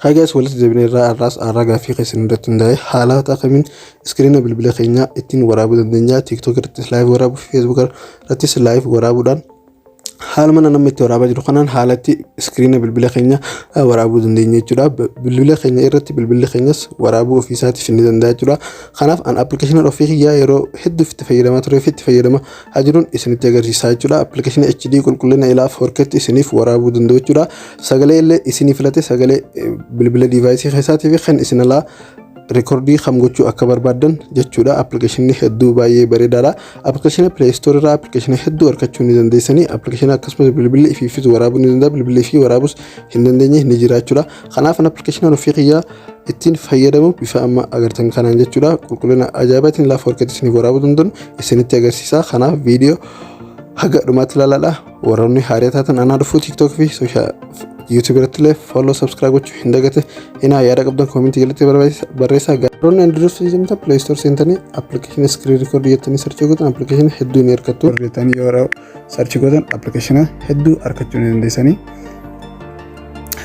Hagas walitti deebinee irraa arraas arraa gaaffii keessan irratti hundaa'e haalota kamiin iskiriina bilbila keenya ittiin waraabuu dandeenya. TikTok irrattis live waraabuu fi Facebook irrattis live waraabuudhaan haala mana namni itti waraabaa jiru kanaan haalatti iskiriina bilbila keenya waraabuu dandeenya jechuudha. Bilbila keenya irratti bilbilli keenyas waraabuu ofii isaatiif ni danda'a jechuudha. Kanaaf an appilikeeshinii ofii kiyyaa yeroo hedduu itti fayyadamaa turee fi itti fayyadamaa jiruun isinitti agarsiisaa jechuudha. Appilikeeshinii HD qulqullina ilaa 4K isiniif waraabuu danda'u jechuudha. Sagalee illee isinii filate sagalee bilbila diivaayisii keessaatii fi kan isin alaa recordii kam gochuu akka barbaadan jechuudha. Appilikeeshinii hedduu baay'ee bareedaadha. Appilikeeshinii Play Store irraa appilikeeshinii hedduu argachuu ni dandeessanii. Appilikeeshinii akkasumas bilbilli ifiifis waraabuu ni danda'a. Bilbilli ifii waraabuus hin dandeenye ni jira jechuudha. Kanaaf appilikeeshinii ofii kiyyaa ittiin fayyadamu bifa amma agartan kanaan jechuudha. Qulqullina ajaa'ibaatiin ilaa 4K isiniif waraabuu danda'u isinitti agarsiisa. Kanaaf viidiyoo haga dhumaatti ilaalaa. Warroonni haaraa taatan anaa dhufuu TikTok fi social YouTube irratti follow subscribe gochuu hin dagate. Ina yaada qabdan comment jalatti barreessaa. Warroonni Android fayyadamtan Play Store seentanii appilikeeshinii screen record jettanii search gootan appilikeeshinii hedduu ni argattu. Barreessanii yeroo search gootan appilikeeshinii hedduu argachuu ni dandeessanii.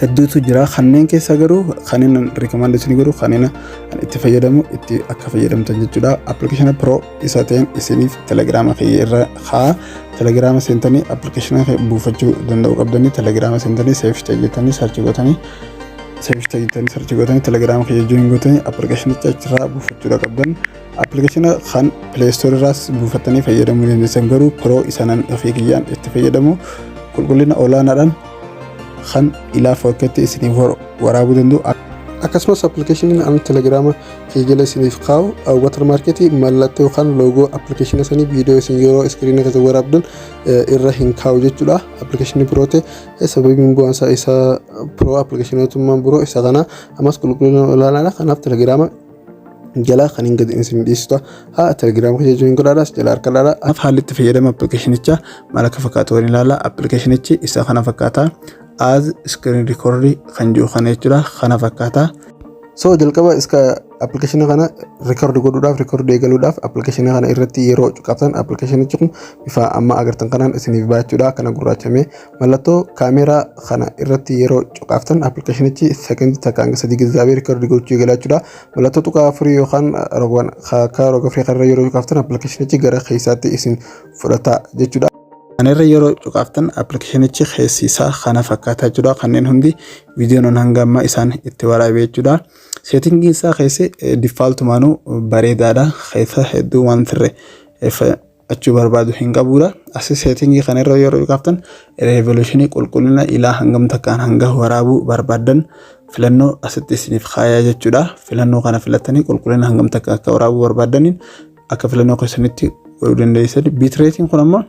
Hedduutu jira. Kanneen keessa garuu kanneen recommend isin garuu kanneen itti fayyadamu itti akka fayyadamtan jechuudha. Appilikeeshinii Pro isa ta'een isiniif Telegram irra haa Telegram seentanii appilikeeshinii buufachuu danda'u qabdanii Telegram seentanii save jettanii search gootanii Telegram join gootanii appilikeeshinicha achirraa buufachuu qabdan. Appilikeeshinii kan Play Store irraas buufatanii fayyadamuu dandeessan garuu Pro isanan ofii kiyyaan itti fayyadamu qulqullina olaanaadhaan kan ilaa 4K isiniif waraabuu danda'u. Akkasumas appilikeeshiniin an Telegram jala isiniif kaa'u watermarketii mallattoo yookaan loogoo appilikeeshinii sanii viidiyoo isin yeroo iskiriina keessa waraabdan irra hin kaa'u jechuudha. Appilikeeshinii Piroote sababiin bu'aansaa isaa Pro appilikeeshinootummaan biroo isa kana ammas qulqullina olaanaadha. Kanaaf Telegram jala kan hin gadi isin dhiistu Telegram keessa join godhaadhaas jala harkadhaadha. Af haalli itti fayyadama appilikeeshinicha maal akka fakkaatu waliin ilaalla. Appilikeeshinichi isa kana fakkaata. As screen record kan jiru kana jechuudha. Kana fakkaata. So jalqaba iska appilikeeshinii kana record eegaluudhaaf appilikeeshinii kana irratti yeroo cuqaftan appilikeeshinichi kun bifa amma agartan kanaan isiniif baachuudha. Kana gurraachamee mallattoo kaameeraa kana irratti yeroo cuqaftan appilikeeshinichi sekondii takka hanga 3 gizaabee record gochuu eegalachuudha. Mallattoo tuqaa afurii yookaan roga firii kana yeroo cuqaftan appilikeeshinichi gara keessaatti isin fudhata jechuudha. Kanarra yeroo cuqaftan appilikeeshinichi keessisaa kana fakkaata jechuudha. Kanneen hundi viidiyoon hanga amma isaan itti waraabee jechuudha. Settingii isaa keessi defaultumaanuu bareedaadha. Keessa hedduu waan tirre achuu barbaadu hin qabuudha. Asi settingii kanarra yeroo cuqaftan revolutionii qulqullina ilaa hangam takkaan hanga waraabuu barbaadan filannoo asitti isiniif kaayaa jechuudha. Filannoo kana filattanii qulqullina hangam takka akka waraabuu barbaadaniin akka filannoo keessanitti godhuu dandeessan. Bitrating kun ammoo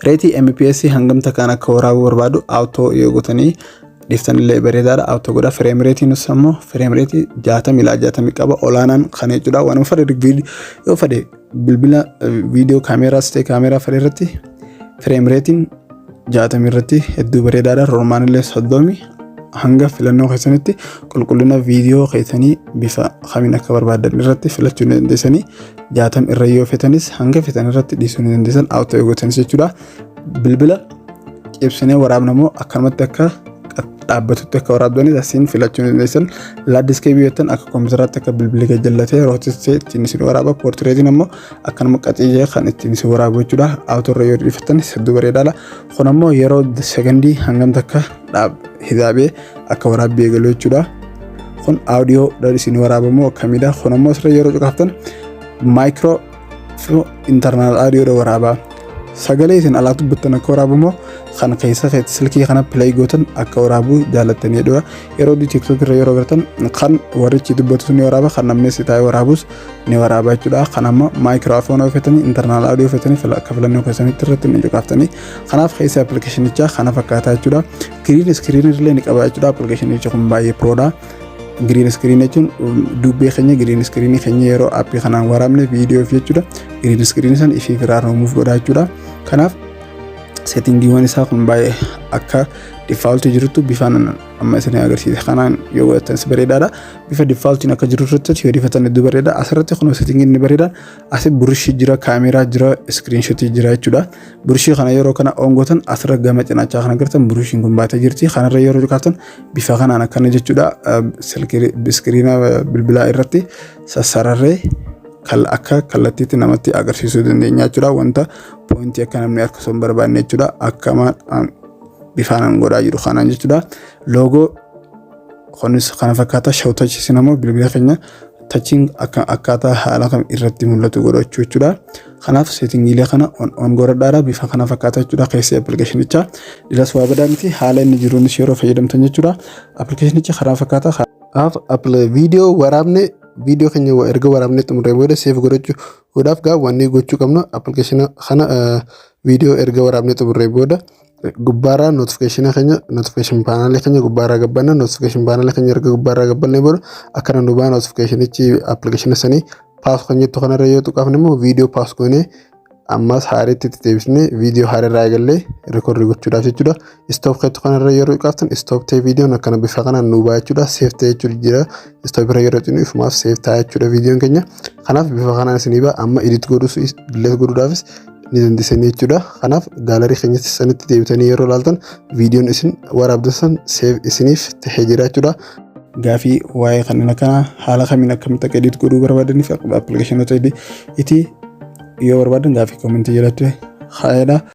reetii MPS hangam takkaan akka waraabuu barbaadu auto yoo gootanii dhiftan illee bareedaadha. Auto godha. Frame rate nus ammoo frame rate 60 ilaa 60 qaba. Olaanaan kan jechuudha. Waan fadhe yoo fadhe bilbila video kaameeraas ta'e kaameeraa fadhe irratti frame rate 60 irratti hedduu bareedaadha. Normaan illee 30 hanga filannoo keessanitti qulqullina viidiyoo keessanii bifa kamiin akka barbaadan irratti filachuu dandeessanii 60 irra yoo fetanis hanga fetan irratti dhiisuu dandeessan auto yoo gootanis jechuudha. Bilbila ibsinee waraabnamoo akkanumatti akka dhaabbatutti akka waraabdanis asiin filachuu dandeessan. Laaddiskeebii jettan akka kompiitaraatti akka bilbilli gajjallatee rootistee ittiin isin waraaba. Poortireetiin ammoo akkanuma qaxiyyee kan ittiin isin waraabu jechuudha. Auto irra yoo dhiifattanis hedduu bareedaadha. Kun ammoo yeroo sekondii hangam takka hidaabee akka waraabbii eegalu jechuudha. Kun audio dhaan isin waraabamoo akkamiidha. Kun ammoo asirra yeroo cuqaftan micro internal audio dhaan waraabaa. Sagalee isin alaa dubbattan akka waraabamoo kan keessa silkii kana play gootan akka waraabuu jaallattanii dha. Yeroo TikTok irra yeroo gartan kan warrichi dubbatu ni waraaba. Kan namni sitaa waraabus ni waraaba jechuudha. Kan amma microphone ofatanii internal audio ofatanii akka filannoo keessanitti irratti ni cuqaftanii. Kanaaf keessa appilikeeshinicha kana fakkaata jechuudha. Green screen illee ni qaba jechuudha. Appilikeeshinichi kun baay'ee proodha. Green screen jechuun dubbee keenya green screen keenya yeroo appii kanaan waraabne viidiyoo fi jechuudha. Green screen san ifii firaa remuuf godha jechuudha. Kanaaf settingiiwwan isaa kun baay'ee akka default jirutu bifaan amma isin agarsiisa kanaan yoo godhatanis bareedaadha bifa defaultiin akka jiru irratti yoo difatan hedduu bareeda asirratti kun settingiin ni bareeda asi burushii jira kaameeraa jira screenshotii jira jechuudha burushii kana yeroo kana on gootan asirra gama cinaachaa kana agartan burushiin kun baatee jirti kanarra yeroo kaatan bifa kanaan akkana jechuudha iskiriina bilbilaa irratti sassararree akka kallattiitti namatti agarsiisuu dandeenya jechuudha wanta poointii akka namni harkisuu hin barbaanne jechuudha akkama bifaan godhaa jiru kanaan jechuudha loogoo kunis kana fakkaata show touch sinamo bilbila keenya touching akkaataa haala kam irratti mul'atu godhachuu jechuudha kanaaf settingiilee kana on godhadhaadha bifa kana fakkaata jechuudha keessi appilikeeshinicha dilas waa badaa miti haala inni jiruunis yeroo fayyadamtan jechuudha appilikeeshinicha kana fakkaata Apple video waraabne video keenya erga waraabne xumuree booda save godhachuudhaaf wanni gochuu qabnu appilikeeshina kana video erga waraabne xumuree booda gubbaarraa notification panel keenya gubbaarraa gabbanna notification panel keenya erga gubbaarraa gabbanne booda akkana nu baa notificationichi appilikeeshina sanii pass kan jettu kanarra yoo tuqaafne immoo video pass goone ammas haareetti itti deebisne video haareerraa eegallee record gochuudhaaf jechuudha stop kan kanarra yeroo qaaftan stop ta'e videoon akkana bifa kanaan nu baa jechuudha save ta'e jechuudha jira stop irra yeroo xinu ifumaaf save ta'e jechuudha videoon keenya kanaaf bifa kanaan isinii baa amma edit godhuudhaafis ni dandeessanii jechuudha kanaaf gaalarii keenyatti sanitti deebitanii yeroo ilaaltan videoon isin waraabdan save isiniif ta'ee jira jechuudha gaafii waa'ee kanneen kana haala kamiin akkamitti akka edit godhuu barbaadaniif appilikeeshinoota itti yoo barbaadan gaafii koomentii jalatti haayedha